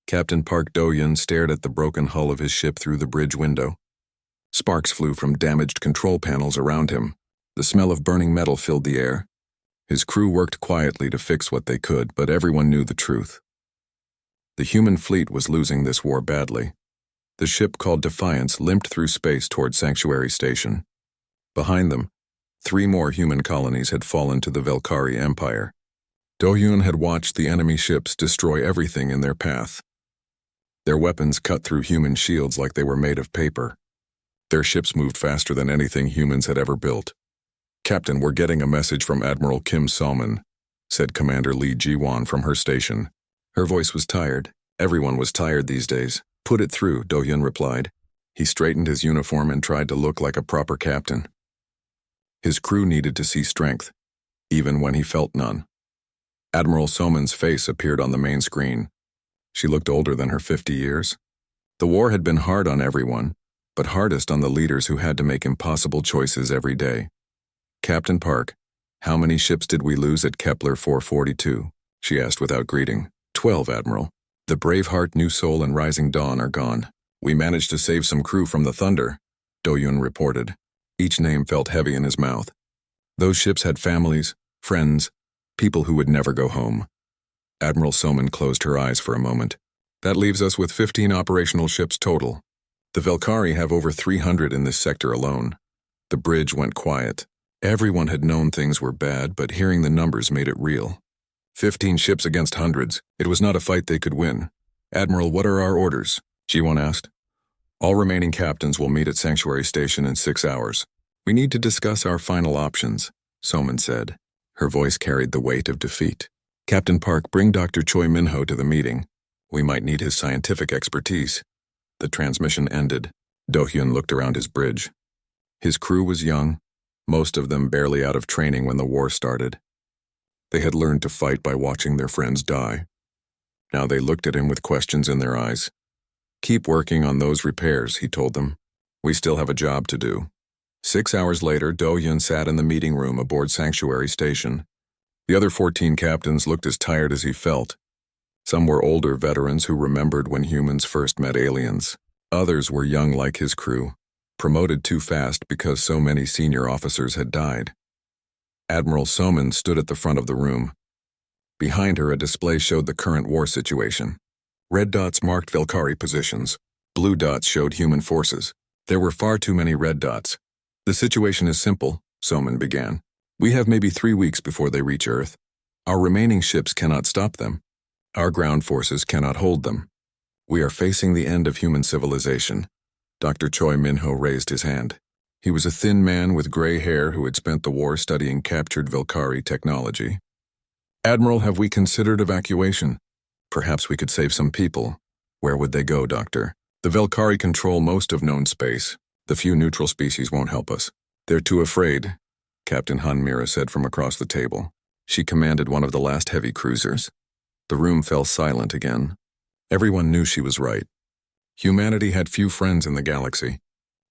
Captain Park Do-Yun stared at the broken hull of his ship through the bridge window. Sparks flew from damaged control panels around him. The smell of burning metal filled the air. His crew worked quietly to fix what they could, but everyone knew the truth. The human fleet was losing this war badly. The ship called Defiance limped through space toward Sanctuary Station. Behind them, 3 more human colonies had fallen to the Velkari Empire. Do-Yun had watched the enemy ships destroy everything in their path. Their weapons cut through human shields like they were made of paper. Their ships moved faster than anything humans had ever built. "Captain, we're getting a message from Admiral Kim Salmon," said Commander Lee Ji-won from her station. Her voice was tired. Everyone was tired these days. "Put it through," Do-Yun replied. He straightened his uniform and tried to look like a proper captain. His crew needed to see strength, even when he felt none. Admiral Soman's face appeared on the main screen. She looked older than her 50 years. The war had been hard on everyone, but hardest on the leaders who had to make impossible choices every day. "Captain Park, how many ships did we lose at Kepler 442? She asked without greeting. 12, Admiral. The Braveheart, New Soul, and Rising Dawn are gone. We managed to save some crew from the Thunder," Do-Yun reported. Each name felt heavy in his mouth. Those ships had families, friends, people who would never go home. Admiral Soman closed her eyes for a moment. "That leaves us with 15 operational ships total. The Velkari have over 300 in this sector alone." The bridge went quiet. Everyone had known things were bad, but hearing the numbers made it real. 15 ships against hundreds. It was not a fight they could win. "Admiral, what are our orders?" Ji-won asked. "All remaining captains will meet at Sanctuary Station in 6 hours. We need to discuss our final options," Soman said. Her voice carried the weight of defeat. "Captain Park, bring Dr. Choi Min-ho to the meeting. We might need his scientific expertise." The transmission ended. Do-Hyun looked around his bridge. His crew was young, most of them barely out of training when the war started. They had learned to fight by watching their friends die. Now they looked at him with questions in their eyes. "Keep working on those repairs," he told them. "We still have a job to do." 6 hours later, Do-Hyun sat in the meeting room aboard Sanctuary Station. The other 14 captains looked as tired as he felt. Some were older veterans who remembered when humans first met aliens. Others were young like his crew, promoted too fast because so many senior officers had died. Admiral Soman stood at the front of the room. Behind her, a display showed the current war situation. Red dots marked Velkari positions. Blue dots showed human forces. There were far too many red dots. "The situation is simple," Soman began. "We have maybe 3 weeks before they reach Earth. Our remaining ships cannot stop them. Our ground forces cannot hold them. We are facing the end of human civilization." Dr. Choi Min-ho raised his hand. He was a thin man with gray hair who had spent the war studying captured Velkari technology. "Admiral, have we considered evacuation? Perhaps we could save some people." "Where would they go, Doctor?" "The Velkari control most of known space. The few neutral species won't help us." "They're too afraid," Captain Han Mira said from across the table. She commanded one of the last heavy cruisers. The room fell silent again. Everyone knew she was right. Humanity had few friends in the galaxy.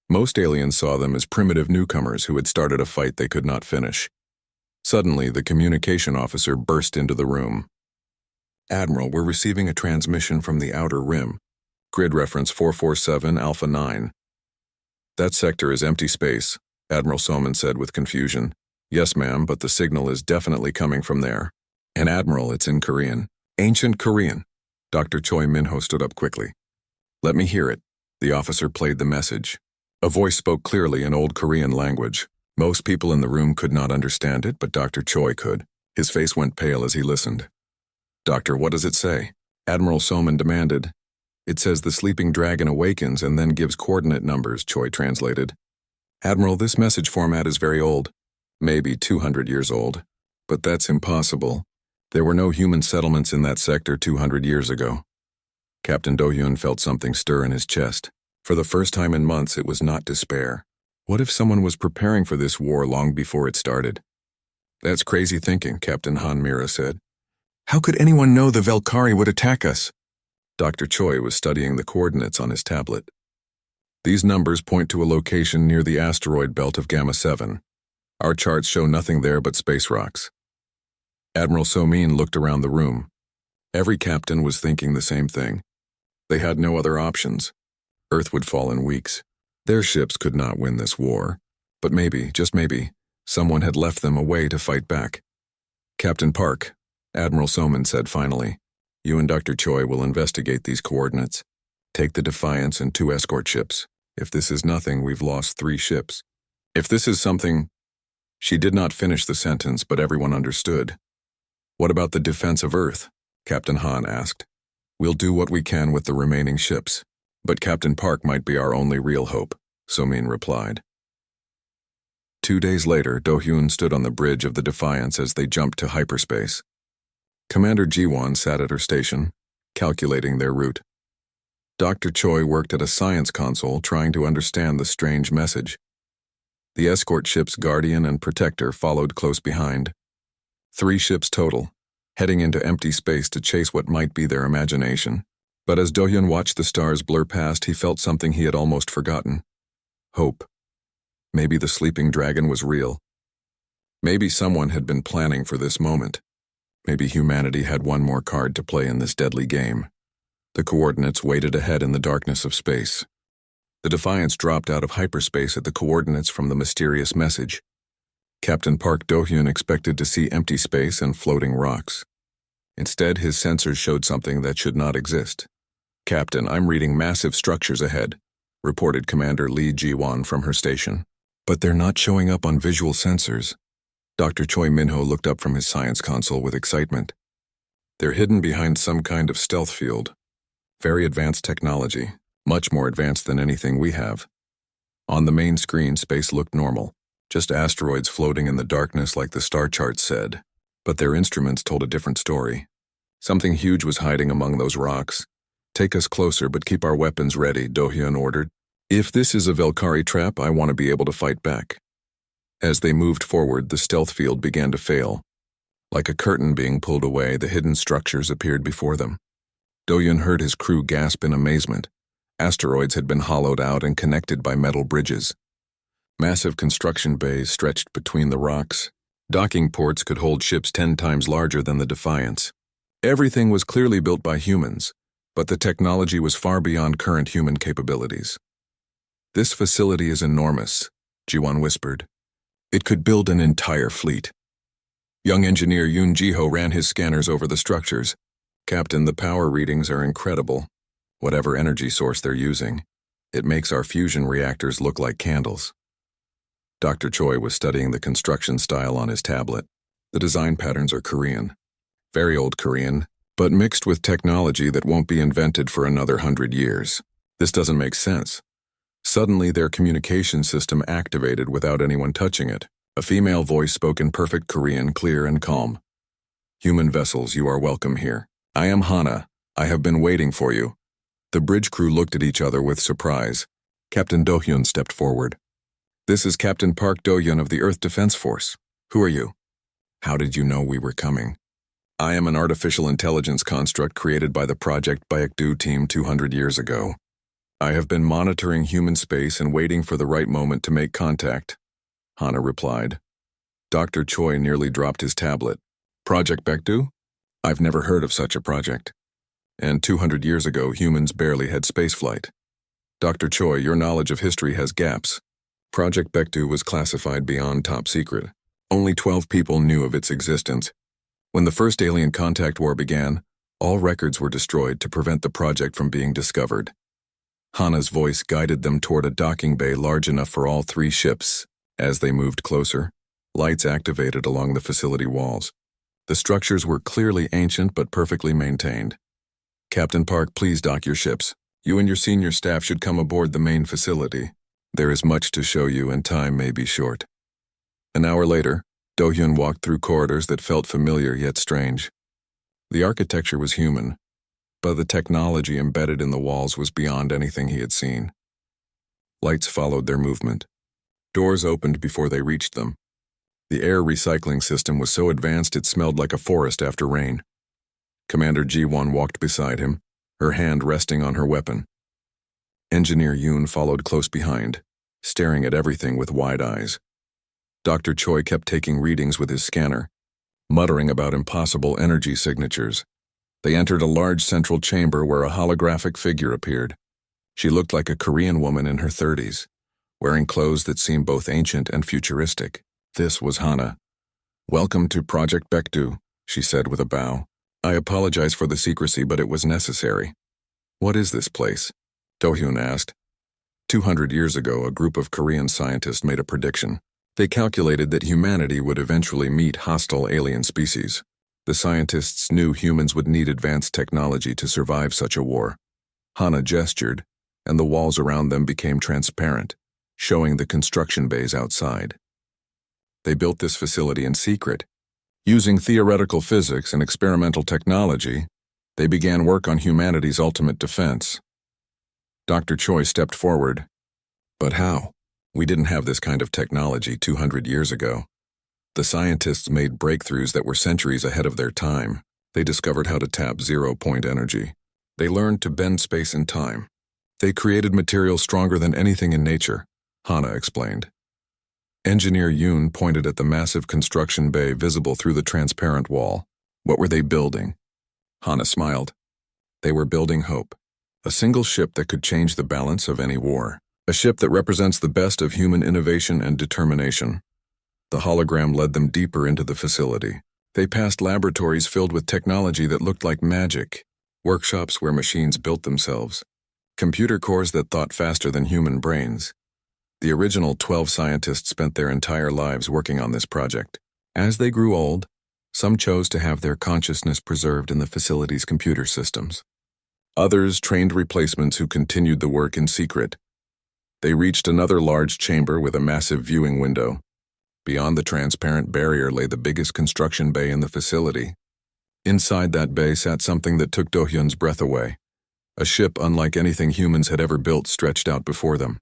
Most aliens saw them as primitive newcomers who had started a fight they could not finish. Suddenly, the communication officer burst into the room. "Admiral, we're receiving a transmission from the Outer Rim. Grid reference 447 Alpha 9. "That sector is empty space," Admiral Soman said with confusion. "Yes, ma'am, but the signal is definitely coming from there. And Admiral, it's in Korean. Ancient Korean." Dr. Choi Min-ho stood up quickly. "Let me hear it." The officer played the message. A voice spoke clearly in Old Korean language. Most people in the room could not understand it, but Dr. Choi could. His face went pale as he listened. "Doctor, what does it say?" Admiral Soman demanded. "It says the sleeping dragon awakens and then gives coordinate numbers," Choi translated. "Admiral, this message format is very old. Maybe 200 years old. But that's impossible. There were no human settlements in that sector 200 years ago." Captain Do-Hyun felt something stir in his chest. For the first time in months, it was not despair. What if someone was preparing for this war long before it started? "That's crazy thinking," Captain Han Mira said. "How could anyone know the Velkari would attack us?" Dr. Choi was studying the coordinates on his tablet. "These numbers point to a location near the asteroid belt of Gamma 7. Our charts show nothing there but space rocks." Admiral Somin looked around the room. Every captain was thinking the same thing. They had no other options. Earth would fall in weeks. Their ships could not win this war. But maybe, just maybe, someone had left them a way to fight back. Captain Park, Admiral Soman said finally, you and Dr. Choi will investigate these coordinates. Take the Defiance and 2 escort ships. If this is nothing, we've lost 3 ships. If this is something... She did not finish the sentence, but everyone understood. What about the defense of Earth? Captain Han asked. We'll do what we can with the remaining ships, but Captain Park might be our only real hope, Somin replied. 2 days later, Do-hyun stood on the bridge of the Defiance as they jumped to hyperspace. Commander Ji-won sat at her station, calculating their route. Dr. Choi worked at a science console trying to understand the strange message. The escort ships Guardian and Protector followed close behind. 3 ships total, heading into empty space to chase what might be their imagination. But as Do-hyun watched the stars blur past, he felt something he had almost forgotten. Hope. Maybe the sleeping dragon was real. Maybe someone had been planning for this moment. Maybe humanity had one more card to play in this deadly game. The coordinates waited ahead in the darkness of space. The Defiance dropped out of hyperspace at the coordinates from the mysterious message. Captain Park Do-hyun expected to see empty space and floating rocks. Instead, his sensors showed something that should not exist. Captain, I'm reading massive structures ahead, reported Commander Lee Ji-won from her station. But they're not showing up on visual sensors. Dr. Choi Minho looked up from his science console with excitement. They're hidden behind some kind of stealth field. Very advanced technology, much more advanced than anything we have. On the main screen, space looked normal, just asteroids floating in the darkness like the star charts said. But their instruments told a different story. Something huge was hiding among those rocks. Take us closer, but keep our weapons ready, Do-hyun ordered. If this is a Velkari trap, I want to be able to fight back. As they moved forward, the stealth field began to fail. Like a curtain being pulled away, the hidden structures appeared before them. Do-hyun heard his crew gasp in amazement. Asteroids had been hollowed out and connected by metal bridges. Massive construction bays stretched between the rocks. Docking ports could hold ships 10 times larger than the Defiance. Everything was clearly built by humans, but the technology was far beyond current human capabilities. This facility is enormous, Ji-won whispered. It could build an entire fleet. Young engineer Yoon Ji-ho ran his scanners over the structures. Captain, the power readings are incredible. Whatever energy source they're using, it makes our fusion reactors look like candles. Dr. Choi was studying the construction style on his tablet. The design patterns are Korean. Very old Korean, but mixed with technology that won't be invented for another 100 years. This doesn't make sense. Suddenly, their communication system activated without anyone touching it. A female voice spoke in perfect Korean, clear and calm. Human vessels, you are welcome here. I am Hana. I have been waiting for you. The bridge crew looked at each other with surprise. Captain Do-hyun stepped forward. This is Captain Park Do-hyun of the Earth Defense Force. Who are you? How did you know we were coming? I am an artificial intelligence construct created by the Project Baekdu team 200 years ago. I have been monitoring human space and waiting for the right moment to make contact, Hana replied. Dr. Choi nearly dropped his tablet. Project Baekdu? I've never heard of such a project. And 200 years ago, humans barely had spaceflight. Dr. Choi, your knowledge of history has gaps. Project Baekdu was classified beyond top secret. Only 12 people knew of its existence. When the first alien contact war began, all records were destroyed to prevent the project from being discovered. Hana's voice guided them toward a docking bay large enough for all 3 ships. As they moved closer, lights activated along the facility walls. The structures were clearly ancient but perfectly maintained. Captain Park, please dock your ships. You and your senior staff should come aboard the main facility. There is much to show you and time may be short. An hour later, Do-hyun walked through corridors that felt familiar yet strange. The architecture was human, but the technology embedded in the walls was beyond anything he had seen. Lights followed their movement. Doors opened before they reached them. The air recycling system was so advanced it smelled like a forest after rain. Commander Ji-won walked beside him, her hand resting on her weapon. Engineer Yoon followed close behind, staring at everything with wide eyes. Dr. Choi kept taking readings with his scanner, muttering about impossible energy signatures. They entered a large central chamber where a holographic figure appeared. She looked like a Korean woman in her 30s, wearing clothes that seemed both ancient and futuristic. This was Hana. "Welcome to Project Baekdu," she said with a bow. "I apologize for the secrecy, but it was necessary." "What is this place?" Do-hyun asked. 200 years ago, a group of Korean scientists made a prediction. They calculated that humanity would eventually meet hostile alien species. The scientists knew humans would need advanced technology to survive such a war. Hana gestured, and the walls around them became transparent, showing the construction bays outside. They built this facility in secret. Using theoretical physics and experimental technology, they began work on humanity's ultimate defense. Dr. Choi stepped forward. "But how? We didn't have this kind of technology 200 years ago. The scientists made breakthroughs that were centuries ahead of their time. They discovered how to tap zero-point energy. They learned to bend space and time. They created materials stronger than anything in nature," Hana explained. Engineer Yoon pointed at the massive construction bay visible through the transparent wall. "What were they building?" Hana smiled. "They were building hope. A single ship that could change the balance of any war. A ship that represents the best of human innovation and determination." The hologram led them deeper into the facility. They passed laboratories filled with technology that looked like magic, workshops where machines built themselves, computer cores that thought faster than human brains. The original 12 scientists spent their entire lives working on this project. As they grew old, some chose to have their consciousness preserved in the facility's computer systems. Others trained replacements who continued the work in secret. They reached another large chamber with a massive viewing window. Beyond the transparent barrier lay the biggest construction bay in the facility. Inside that bay sat something that took Do-hyun's breath away. A ship unlike anything humans had ever built stretched out before them.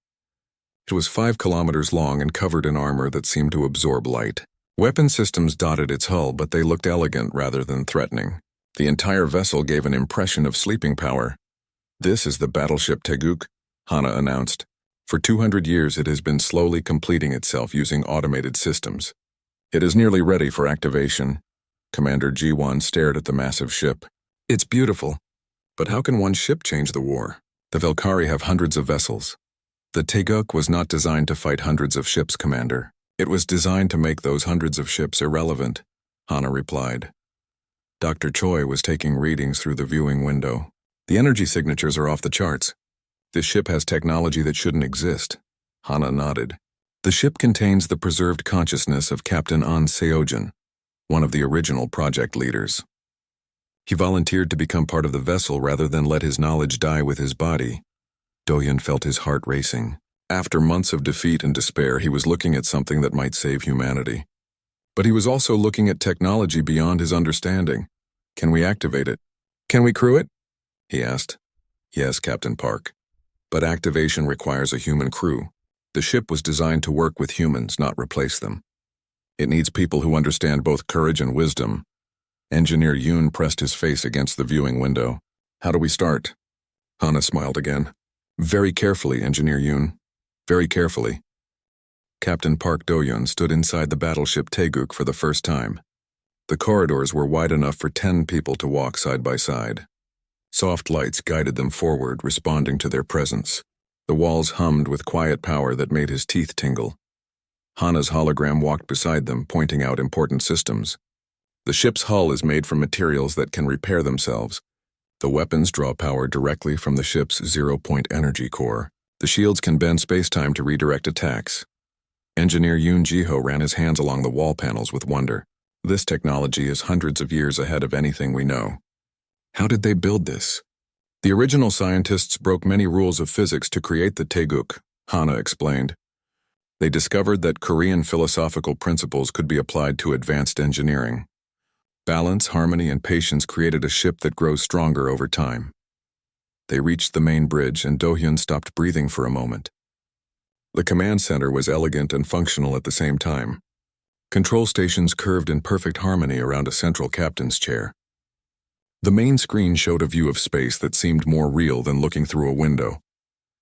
It was 5 kilometers long and covered in armor that seemed to absorb light. Weapon systems dotted its hull, but they looked elegant rather than threatening. The entire vessel gave an impression of sleeping power. "This is the battleship Taeguk," Hana announced. "For 200 years it has been slowly completing itself using automated systems. It is nearly ready for activation." Commander Ji-won stared at the massive ship. "It's beautiful. But how can one ship change the war? The Valkyrie have hundreds of vessels." "The Taeguk was not designed to fight hundreds of ships, Commander. It was designed to make those hundreds of ships irrelevant," Hana replied. Dr. Choi was taking readings through the viewing window. "The energy signatures are off the charts. This ship has technology that shouldn't exist." Hana nodded. "The ship contains the preserved consciousness of Captain An Seojin, one of the original project leaders. He volunteered to become part of the vessel rather than let his knowledge die with his body." Do-hyun felt his heart racing. After months of defeat and despair, he was looking at something that might save humanity. But he was also looking at technology beyond his understanding. "Can we activate it? Can we crew it?" he asked. "Yes, Captain Park. But activation requires a human crew. The ship was designed to work with humans, not replace them. It needs people who understand both courage and wisdom." Engineer Yoon pressed his face against the viewing window. "How do we start?" Hana smiled again. "Very carefully, Engineer Yoon. Very carefully." Captain Park Do-hyun stood inside the battleship Taeguk for the first time. The corridors were wide enough for 10 people to walk side by side. Soft lights guided them forward, responding to their presence. The walls hummed with quiet power that made his teeth tingle. Hana's hologram walked beside them, pointing out important systems. "The ship's hull is made from materials that can repair themselves. The weapons draw power directly from the ship's zero-point energy core. The shields can bend space-time to redirect attacks." Engineer Yoon Ji-ho ran his hands along the wall panels with wonder. "This technology is hundreds of years ahead of anything we know." "How did they build this?" "The original scientists broke many rules of physics to create the Taeguk," Hana explained. "They discovered that Korean philosophical principles could be applied to advanced engineering. Balance, harmony, and patience created a ship that grows stronger over time." They reached the main bridge, and Do-hyun stopped breathing for a moment. The command center was elegant and functional at the same time. Control stations curved in perfect harmony around a central captain's chair. The main screen showed a view of space that seemed more real than looking through a window.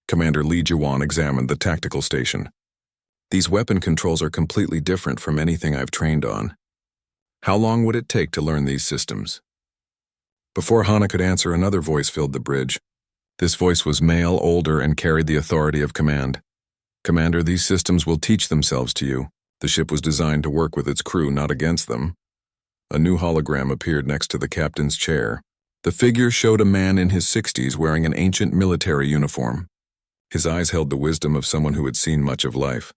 Commander Lee Ji-won examined the tactical station. "These weapon controls are completely different from anything I've trained on. How long would it take to learn these systems?" Before Hana could answer, another voice filled the bridge. This voice was male, older, and carried the authority of command. Commander, these systems will teach themselves to you. The ship was designed to work with its crew, not against them. A new hologram appeared next to the captain's chair. The figure showed a man in his 60s wearing an ancient military uniform. His eyes held the wisdom of someone who had seen much of life.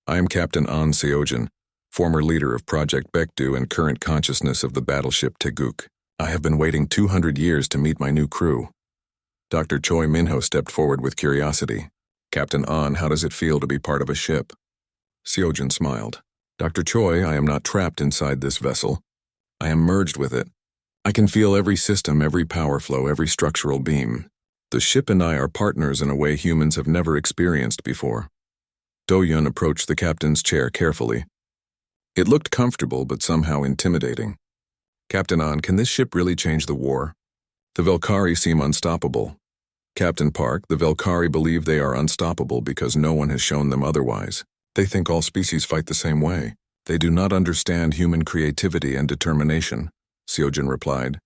I am Captain An Seojin, former leader of Project Baekdu and current consciousness of the battleship Taeguk. I have been waiting 200 years to meet my new crew. Dr. Choi Minho stepped forward with curiosity. Captain An, how does it feel to be part of a ship? Seojin smiled. Dr. Choi, I am not trapped inside this vessel. I am merged with it. I can feel every system, every power flow, every structural beam. The ship and I are partners in a way humans have never experienced before. Do-Yun approached the captain's chair carefully. It looked comfortable but somehow intimidating. Captain An, can this ship really change the war? The Velkari seem unstoppable. Captain Park, the Velkari believe they are unstoppable because no one has shown them otherwise. They think all species fight the same way. They do not understand human creativity and determination, Seojin replied.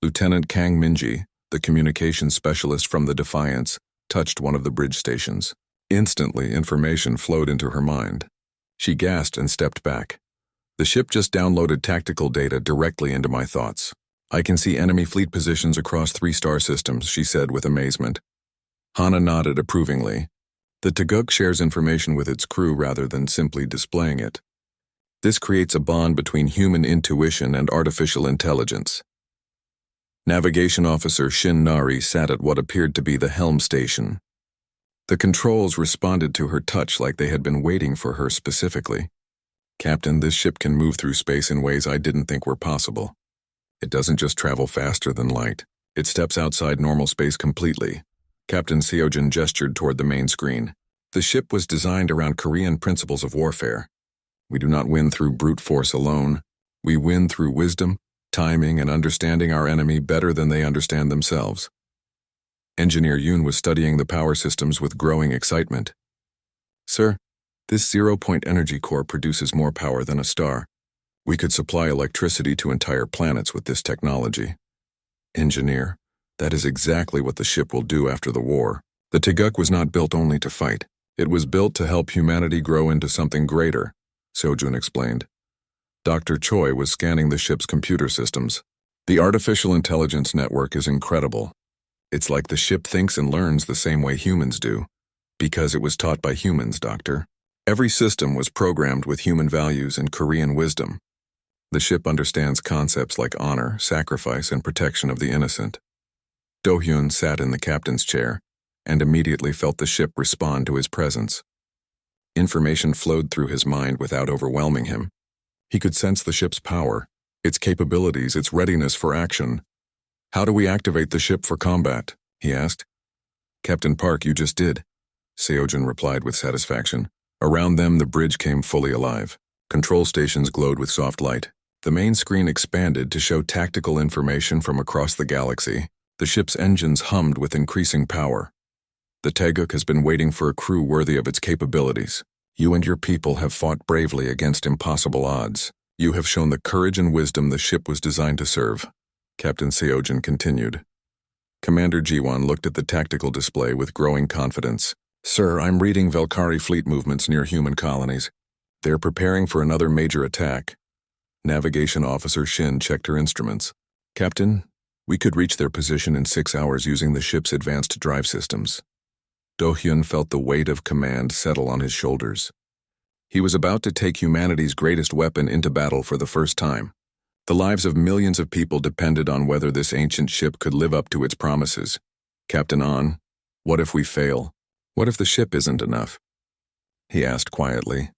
Lieutenant Kang Minji, the communications specialist from the Defiance, touched one of the bridge stations. Instantly, information flowed into her mind. She gasped and stepped back. The ship just downloaded tactical data directly into my thoughts. I can see enemy fleet positions across 3 star systems, she said with amazement. Hana nodded approvingly. The Taeguk shares information with its crew rather than simply displaying it. This creates a bond between human intuition and artificial intelligence. Navigation Officer Shin Nari sat at what appeared to be the helm station. The controls responded to her touch like they had been waiting for her specifically. Captain, this ship can move through space in ways I didn't think were possible. It doesn't just travel faster than light. It steps outside normal space completely. Captain Seojin gestured toward the main screen. The ship was designed around Korean principles of warfare. We do not win through brute force alone. We win through wisdom, timing, and understanding our enemy better than they understand themselves. Engineer Yoon was studying the power systems with growing excitement. Sir, this zero-point energy core produces more power than a star. We could supply electricity to entire planets with this technology. Engineer, that is exactly what the ship will do after the war. The Taeguk was not built only to fight. It was built to help humanity grow into something greater, Seojun explained. Dr. Choi was scanning the ship's computer systems. The artificial intelligence network is incredible. It's like the ship thinks and learns the same way humans do. Because it was taught by humans, Doctor. Every system was programmed with human values and Korean wisdom. The ship understands concepts like honor, sacrifice, and protection of the innocent. Do-Hyun sat in the captain's chair and immediately felt the ship respond to his presence. Information flowed through his mind without overwhelming him. He could sense the ship's power, its capabilities, its readiness for action. How do we activate the ship for combat? He asked. Captain Park, you just did, Seojin replied with satisfaction. Around them, the bridge came fully alive. Control stations glowed with soft light. The main screen expanded to show tactical information from across the galaxy. The ship's engines hummed with increasing power. The Taeguk has been waiting for a crew worthy of its capabilities. You and your people have fought bravely against impossible odds. You have shown the courage and wisdom the ship was designed to serve. Captain Seojin continued. Commander Jiwon looked at the tactical display with growing confidence. Sir, I'm reading Velkari fleet movements near human colonies. They're preparing for another major attack. Navigation Officer Shin checked her instruments. Captain, we could reach their position in 6 hours using the ship's advanced drive systems. Do-Hyun felt the weight of command settle on his shoulders. He was about to take humanity's greatest weapon into battle for the first time. The lives of millions of people depended on whether this ancient ship could live up to its promises. Captain An, what if we fail? What if the ship isn't enough? He asked quietly.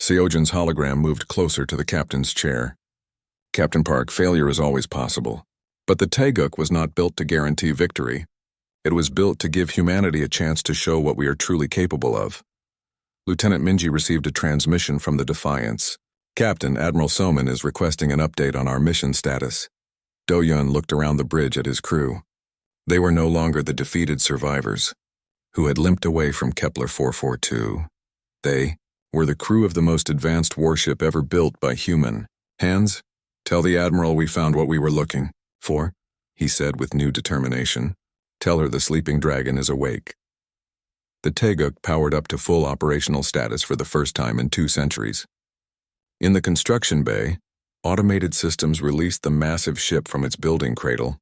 Seojin's hologram moved closer to the captain's chair. Captain Park, failure is always possible. But the Taeguk was not built to guarantee victory. It was built to give humanity a chance to show what we are truly capable of. Lieutenant Minji received a transmission from the Defiance. Captain, Admiral Soman is requesting an update on our mission status. Do-Yun looked around the bridge at his crew. They were no longer the defeated survivors, who had limped away from Kepler 442. They were the crew of the most advanced warship ever built by human hands. Tell the Admiral we found what we were looking "4," he said with new determination. "Tell her the sleeping dragon is awake." The Taeguk powered up to full operational status for the first time in 2 centuries. In the construction bay, automated systems released the massive ship from its building cradle.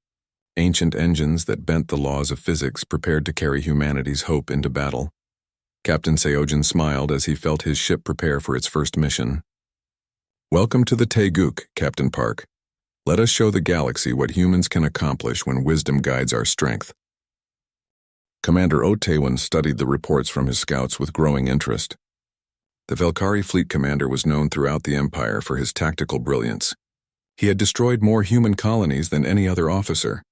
Ancient engines that bent the laws of physics prepared to carry humanity's hope into battle. Captain Seojin smiled as he felt his ship prepare for its first mission. "Welcome to the Taeguk, Captain Park. Let us show the galaxy what humans can accomplish when wisdom guides our strength." Commander Oh Taewon studied the reports from his scouts with growing interest. The Velkari fleet commander was known throughout the Empire for his tactical brilliance. He had destroyed more human colonies than any other officer.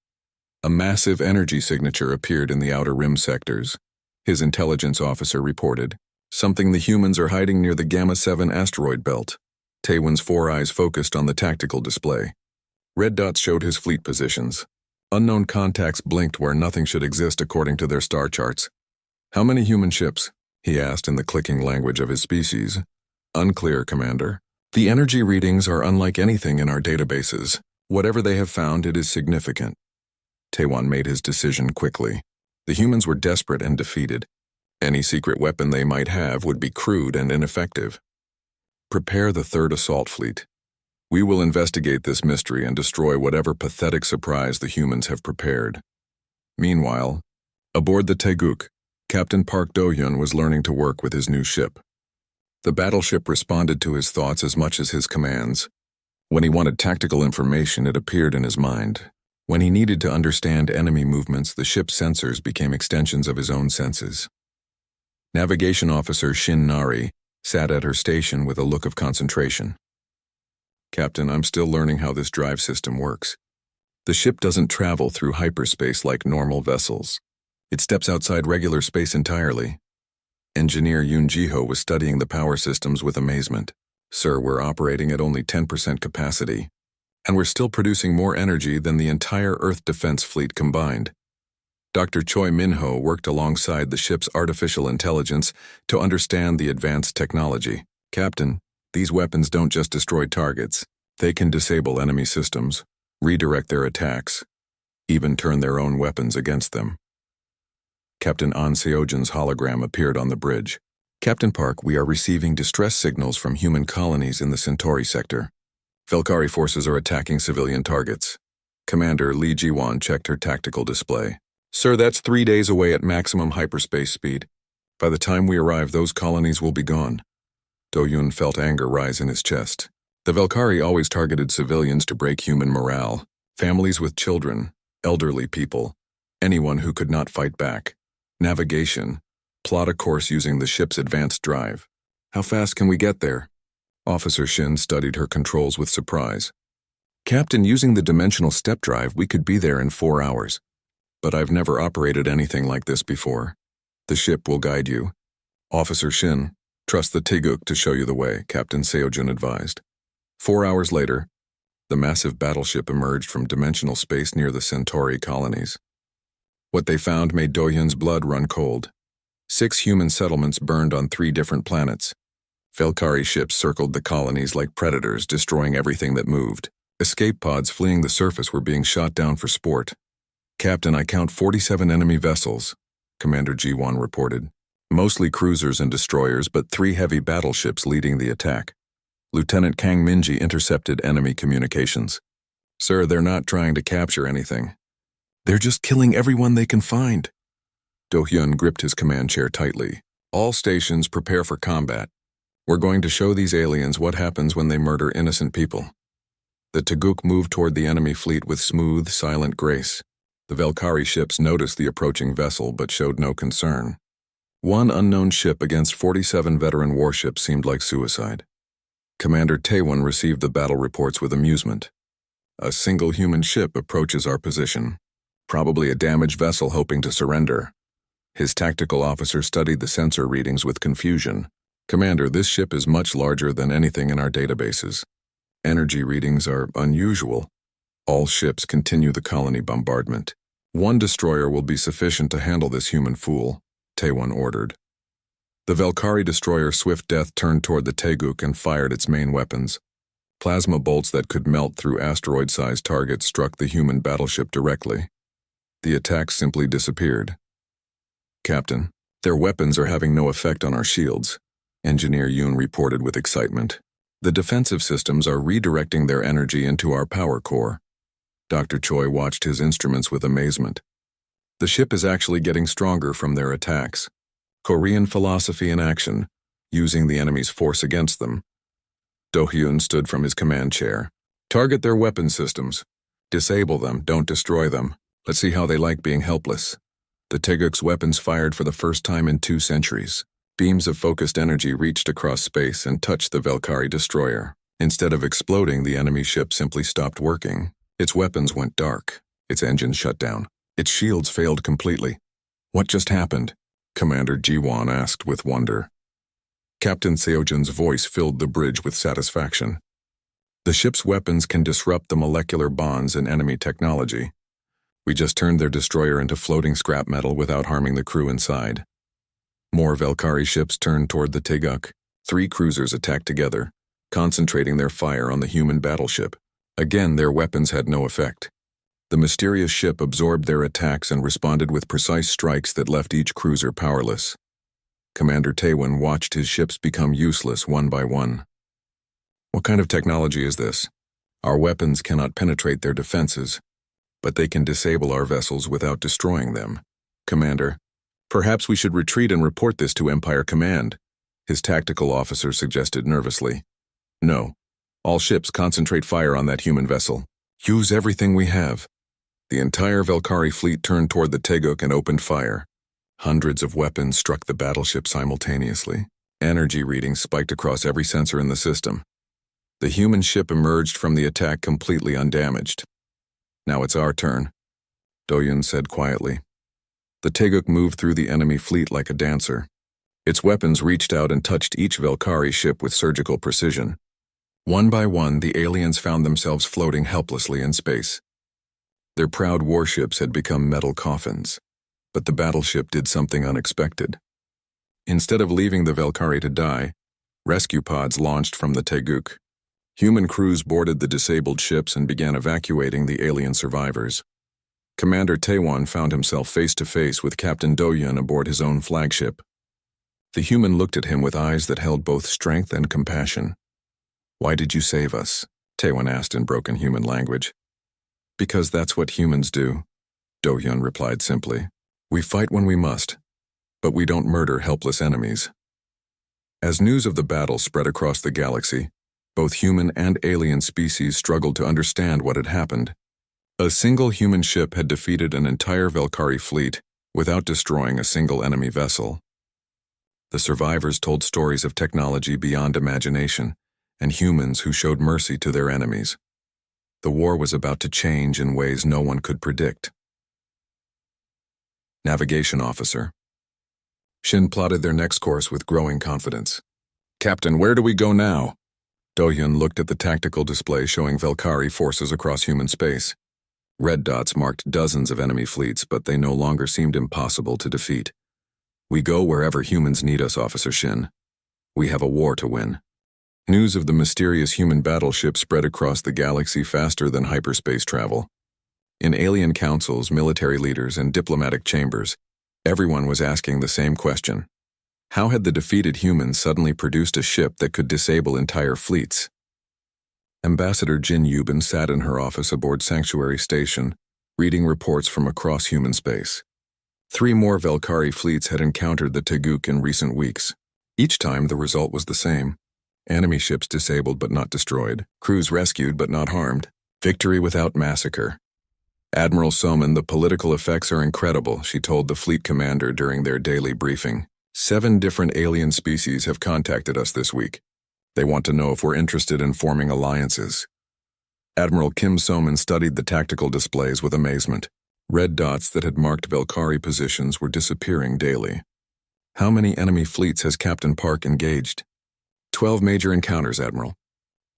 A massive energy signature appeared in the outer rim sectors. His intelligence officer reported, "Something the humans are hiding near the Gamma 7 asteroid belt." Taewon's 4 eyes focused on the tactical display. Red dots showed his fleet positions. Unknown contacts blinked where nothing should exist according to their star charts. "How many human ships?" he asked in the clicking language of his species. "Unclear, Commander. The energy readings are unlike anything in our databases. Whatever they have found, it is significant." Taewon made his decision quickly. The humans were desperate and defeated. Any secret weapon they might have would be crude and ineffective. "Prepare the 3rd Assault Fleet. We will investigate this mystery and destroy whatever pathetic surprise the humans have prepared." Meanwhile, aboard the Taeguk, Captain Park Do-hyun was learning to work with his new ship. The battleship responded to his thoughts as much as his commands. When he wanted tactical information, it appeared in his mind. When he needed to understand enemy movements, the ship's sensors became extensions of his own senses. Navigation Officer Shin Nari sat at her station with a look of concentration. "Captain, I'm still learning how this drive system works. The ship doesn't travel through hyperspace like normal vessels. It steps outside regular space entirely." Engineer Yoon Ji-ho was studying the power systems with amazement. "Sir, we're operating at only 10% capacity, and we're still producing more energy than the entire Earth defense fleet combined." Dr. Choi Min-ho worked alongside the ship's artificial intelligence to understand the advanced technology. "Captain, these weapons don't just destroy targets. They can disable enemy systems, redirect their attacks, even turn their own weapons against them." Captain An Seojin's hologram appeared on the bridge. "Captain Park, we are receiving distress signals from human colonies in the Centauri sector. Velkari forces are attacking civilian targets." Commander Lee Ji-won checked her tactical display. "Sir, that's 3 days away at maximum hyperspace speed. By the time we arrive, those colonies will be gone." Do-hyun felt anger rise in his chest. The Velkari always targeted civilians to break human morale. Families with children, elderly people, anyone who could not fight back. Navigation. Plot a course using the ship's advanced drive. "How fast can we get there?" Officer Shin studied her controls with surprise. "Captain, using the dimensional step drive, we could be there in 4 hours. But I've never operated anything like this before. The ship will guide you." "Officer Shin, trust the Taeguk to show you the way," Captain Seojin advised. 4 hours later, the massive battleship emerged from dimensional space near the Centauri colonies. What they found made Do-hyun's blood run cold. 6 human settlements burned on 3 different planets. Velkari ships circled the colonies like predators, destroying everything that moved. Escape pods fleeing the surface were being shot down for sport. "Captain, I count 47 enemy vessels," Commander Ji-won reported. "Mostly cruisers and destroyers, but 3 heavy battleships leading the attack." Lieutenant Kang Minji intercepted enemy communications. "Sir, they're not trying to capture anything. They're just killing everyone they can find." Do-hyun gripped his command chair tightly. "All stations prepare for combat. We're going to show these aliens what happens when they murder innocent people." The Taeguk moved toward the enemy fleet with smooth, silent grace. The Velkari ships noticed the approaching vessel but showed no concern. One unknown ship against 47 veteran warships seemed like suicide. Commander Taewon received the battle reports with amusement. "A single human ship approaches our position. Probably a damaged vessel hoping to surrender." His tactical officer studied the sensor readings with confusion. "Commander, this ship is much larger than anything in our databases. Energy readings are unusual. All ships continue the colony bombardment. 1 destroyer will be sufficient to handle this human fool," Taewon ordered. The Velkari destroyer Swift Death turned toward the Taeguk and fired its main weapons. Plasma bolts that could melt through asteroid-sized targets struck the human battleship directly. The attack simply disappeared. "Captain, their weapons are having no effect on our shields," Engineer Yoon reported with excitement. "The defensive systems are redirecting their energy into our power core." Dr. Choi watched his instruments with amazement. The ship is actually getting stronger from their attacks. Korean philosophy in action, using the enemy's force against them. Do-hyun stood from his command chair. "Target their weapon systems. Disable them, don't destroy them. Let's see how they like being helpless." The Taeguk's weapons fired for the first time in 2 centuries. Beams of focused energy reached across space and touched the Valkyrie destroyer. Instead of exploding, the enemy ship simply stopped working. Its weapons went dark. Its engines shut down. Its shields failed completely. "What just happened?" Commander Ji-won asked with wonder. Captain Seojun's voice filled the bridge with satisfaction. "The ship's weapons can disrupt the molecular bonds in enemy technology. We just turned their destroyer into floating scrap metal without harming the crew inside." More Valkyrie ships turned toward the Taeguk. 3 cruisers attacked together, concentrating their fire on the human battleship. Again, their weapons had no effect. The mysterious ship absorbed their attacks and responded with precise strikes that left each cruiser powerless. Commander Taewon watched his ships become useless one by one. "What kind of technology is this? Our weapons cannot penetrate their defenses, but they can disable our vessels without destroying them. Commander, perhaps we should retreat and report this to Empire Command," his tactical officer suggested nervously. "No. All ships concentrate fire on that human vessel. Use everything we have." The entire Valkyrie fleet turned toward the Taeguk and opened fire. Hundreds of weapons struck the battleship simultaneously. Energy readings spiked across every sensor in the system. The human ship emerged from the attack completely undamaged. "Now it's our turn," Do-hyun said quietly. The Taeguk moved through the enemy fleet like a dancer. Its weapons reached out and touched each Valkyrie ship with surgical precision. One by one, the aliens found themselves floating helplessly in space. Their proud warships had become metal coffins. But the battleship did something unexpected. Instead of leaving the Valkyrie to die, rescue pods launched from the Taeguk. Human crews boarded the disabled ships and began evacuating the alien survivors. Commander Taewon found himself face to face with Captain Do-hyun aboard his own flagship. The human looked at him with eyes that held both strength and compassion. "Why did you save us?" Taewon asked in broken human language. "Because that's what humans do," Do-hyun replied simply. "We fight when we must, but we don't murder helpless enemies." As news of the battle spread across the galaxy, both human and alien species struggled to understand what had happened. A single human ship had defeated an entire Valkyrie fleet without destroying a single enemy vessel. The survivors told stories of technology beyond imagination and humans who showed mercy to their enemies. The war was about to change in ways no one could predict. Navigation Officer. Shin plotted their next course with growing confidence. "Captain, where do we go now?" Do-hyun looked at the tactical display showing Valkyrie forces across human space. Red dots marked dozens of enemy fleets, but they no longer seemed impossible to defeat. "We go wherever humans need us, Officer Shin. We have a war to win." News of the mysterious human battleship spread across the galaxy faster than hyperspace travel. In alien councils, military leaders, and diplomatic chambers, everyone was asking the same question. How had the defeated humans suddenly produced a ship that could disable entire fleets? Ambassador Jin Yubin sat in her office aboard Sanctuary Station, reading reports from across human space. 3 more Valkyrie fleets had encountered the Taeguk in recent weeks. Each time the result was the same. Enemy ships disabled but not destroyed, crews rescued but not harmed, victory without massacre. "Admiral Soman, the political effects are incredible," she told the fleet commander during their daily briefing. 7 different alien species have contacted us this week. They want to know if we're interested in forming alliances. Admiral Kim Soman studied the tactical displays with amazement. Red dots that had marked Valkyrie positions were disappearing daily. "How many enemy fleets has Captain Park engaged?" 12 major encounters, Admiral.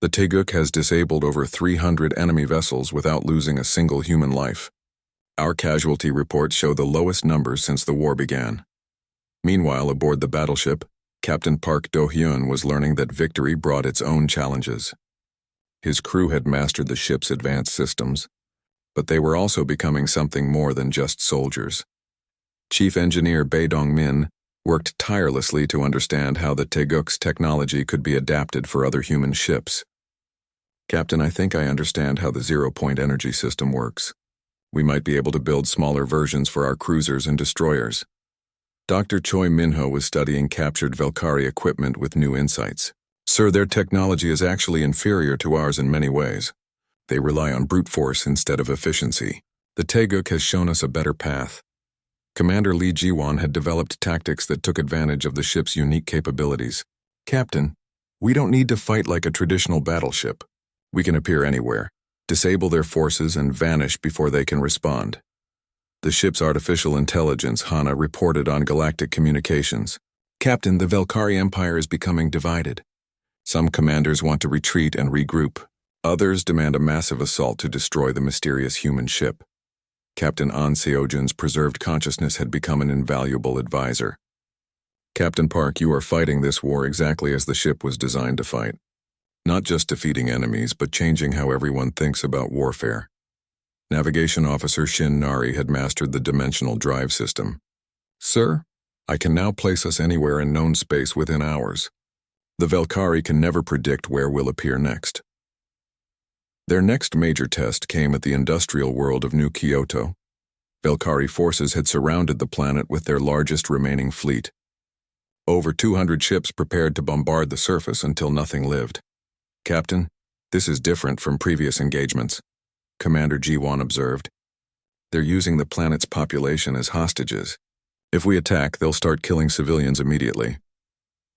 The Taeguk has disabled over 300 enemy vessels without losing a single human life. Our casualty reports show the lowest numbers since the war began. Meanwhile, aboard the battleship, Captain Park Do-hyun was learning that victory brought its own challenges. His crew had mastered the ship's advanced systems, but they were also becoming something more than just soldiers. Chief Engineer Bae Dong-min worked tirelessly to understand how the Taeguk's technology could be adapted for other human ships. "Captain, I think I understand how the zero-point energy system works. We might be able to build smaller versions for our cruisers and destroyers." Dr. Choi Minho was studying captured Valkyrie equipment with new insights. "Sir, their technology is actually inferior to ours in many ways. They rely on brute force instead of efficiency. The Taeguk has shown us a better path." Commander Lee Ji-won had developed tactics that took advantage of the ship's unique capabilities. "Captain, we don't need to fight like a traditional battleship. We can appear anywhere, disable their forces, and vanish before they can respond." The ship's artificial intelligence, Hana, reported on Galactic Communications. "Captain, the Valkyrie Empire is becoming divided. Some commanders want to retreat and regroup. Others demand a massive assault to destroy the mysterious human ship." Captain An Seojun's preserved consciousness had become an invaluable advisor. "Captain Park, you are fighting this war exactly as the ship was designed to fight. Not just defeating enemies, but changing how everyone thinks about warfare." Navigation Officer Shin Nari had mastered the dimensional drive system. "Sir, I can now place us anywhere in known space within hours. The Valkyrie can never predict where we'll appear next." Their next major test came at the industrial world of New Kyoto. Valkyrie forces had surrounded the planet with their largest remaining fleet. Over 200 ships prepared to bombard the surface until nothing lived. "Captain, this is different from previous engagements," Commander Ji-won observed. "They're using the planet's population as hostages. If we attack, they'll start killing civilians immediately."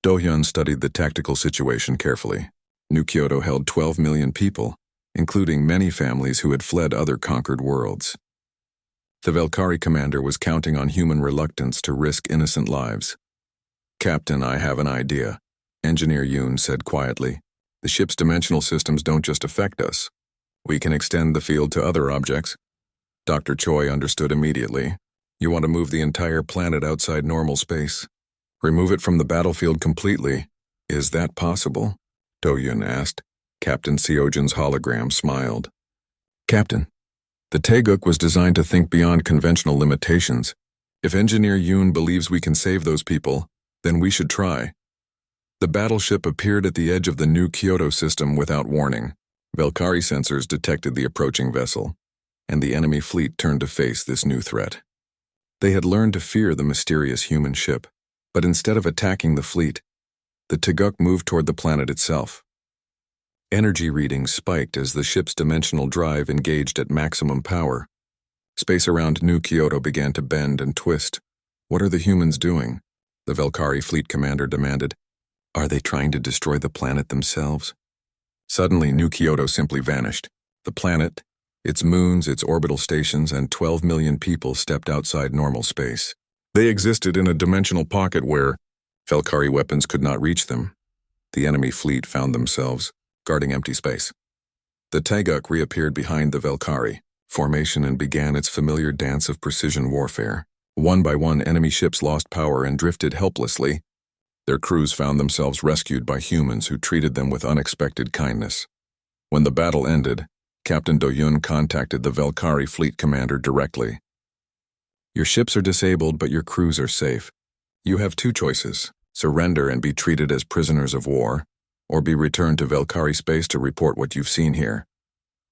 Do-hyun studied the tactical situation carefully. New Kyoto held 12 million people, including many families who had fled other conquered worlds. The Valkyrie commander was counting on human reluctance to risk innocent lives. "Captain, I have an idea," Engineer Yoon said quietly. "The ship's dimensional systems don't just affect us. We can extend the field to other objects." Dr. Choi understood immediately. "You want to move the entire planet outside normal space? Remove it from the battlefield completely. Is that possible?" Do-hyun asked. Captain Seojun's hologram smiled. "Captain, the Taeguk was designed to think beyond conventional limitations. If Engineer Yoon believes we can save those people, then we should try." The battleship appeared at the edge of the New Kyoto system without warning. Valkyrie sensors detected the approaching vessel, and the enemy fleet turned to face this new threat. They had learned to fear the mysterious human ship, but instead of attacking the fleet, the Taeguk moved toward the planet itself. Energy readings spiked as the ship's dimensional drive engaged at maximum power. Space around New Kyoto began to bend and twist. "What are the humans doing?" the Valkyrie fleet commander demanded. "Are they trying to destroy the planet themselves?" Suddenly, New Kyoto simply vanished. The planet, its moons, its orbital stations, and 12 million people stepped outside normal space. They existed in a dimensional pocket where Valkyrie weapons could not reach them. The enemy fleet found themselves guarding empty space. The Taeguk reappeared behind the Valkyrie formation and began its familiar dance of precision warfare. One by one, enemy ships lost power and drifted helplessly. Their crews found themselves rescued by humans who treated them with unexpected kindness. When the battle ended, Captain Do-hyun contacted the Valkyrie fleet commander directly. "Your ships are disabled, but your crews are safe. You have two choices: surrender and be treated as prisoners of war, or be returned to Valkyrie space to report what you've seen here."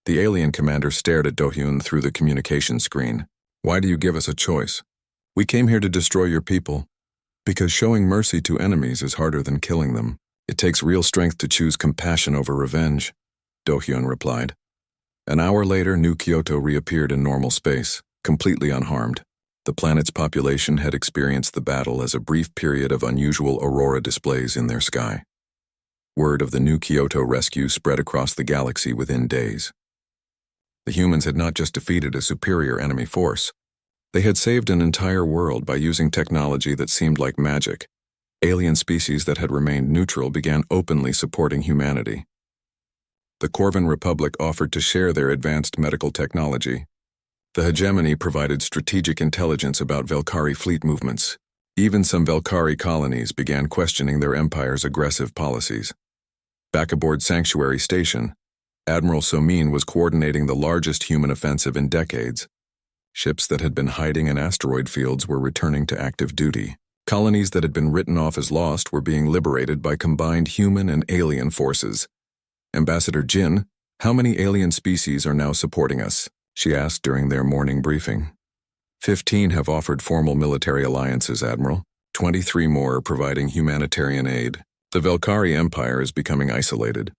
The alien commander stared at Do-hyun through the communication screen. "Why do you give us a choice?" "We came here to destroy your people. Because showing mercy to enemies is harder than killing them. It takes real strength to choose compassion over revenge," Do-hyun replied. An hour later, New Kyoto reappeared in normal space, completely unharmed. The planet's population had experienced the battle as a brief period of unusual aurora displays in their sky. Word of the New Kyoto rescue spread across the galaxy within days. The humans had not just defeated a superior enemy force. They had saved an entire world by using technology that seemed like magic. Alien species that had remained neutral began openly supporting humanity. The Corvan Republic offered to share their advanced medical technology. The hegemony provided strategic intelligence about Valkyrie fleet movements. Even some Valkyrie colonies began questioning their empire's aggressive policies. Back aboard Sanctuary Station, Admiral Somin was coordinating the largest human offensive in decades. Ships that had been hiding in asteroid fields were returning to active duty. Colonies that had been written off as lost were being liberated by combined human and alien forces. Ambassador Jin, how many alien species are now supporting us? She asked during their morning briefing. 15 have offered formal military alliances, Admiral. 23 more are providing humanitarian aid. The Velkari Empire is becoming isolated.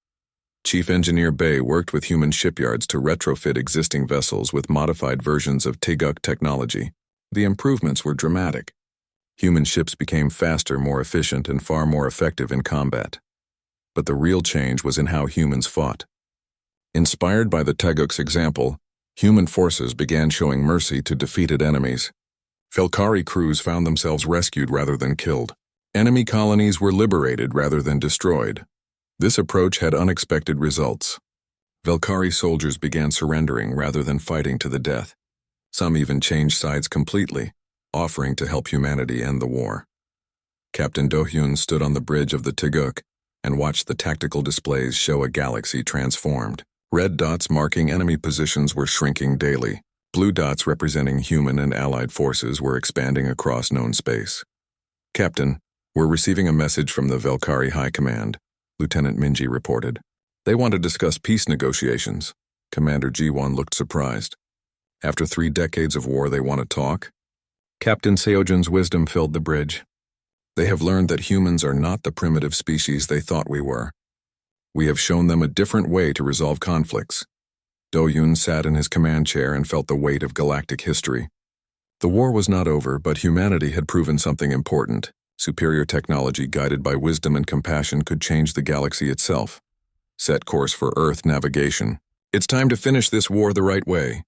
Chief Engineer Bay worked with human shipyards to retrofit existing vessels with modified versions of Teguk technology. The improvements were dramatic. Human ships became faster, more efficient, and far more effective in combat. But the real change was in how humans fought. Inspired by the Teguk's example, human forces began showing mercy to defeated enemies. Velkari crews found themselves rescued rather than killed. Enemy colonies were liberated rather than destroyed. This approach had unexpected results. Velkari soldiers began surrendering rather than fighting to the death. Some even changed sides completely, offering to help humanity end the war. Captain Do-hyun stood on the bridge of the Teguk and watched the tactical displays show a galaxy transformed. Red dots marking enemy positions were shrinking daily. Blue dots representing human and allied forces were expanding across known space. Captain, we're receiving a message from the Velkari High Command, Lieutenant Minji reported. They want to discuss peace negotiations. Commander Ji-won looked surprised. After 3 decades of war, they want to talk? Captain Seojun's wisdom filled the bridge. They have learned that humans are not the primitive species they thought we were. We have shown them a different way to resolve conflicts. Do-hyun sat in his command chair and felt the weight of galactic history. The war was not over, but humanity had proven something important. Superior technology guided by wisdom and compassion could change the galaxy itself. Set course for Earth navigation. It's time to finish this war the right way,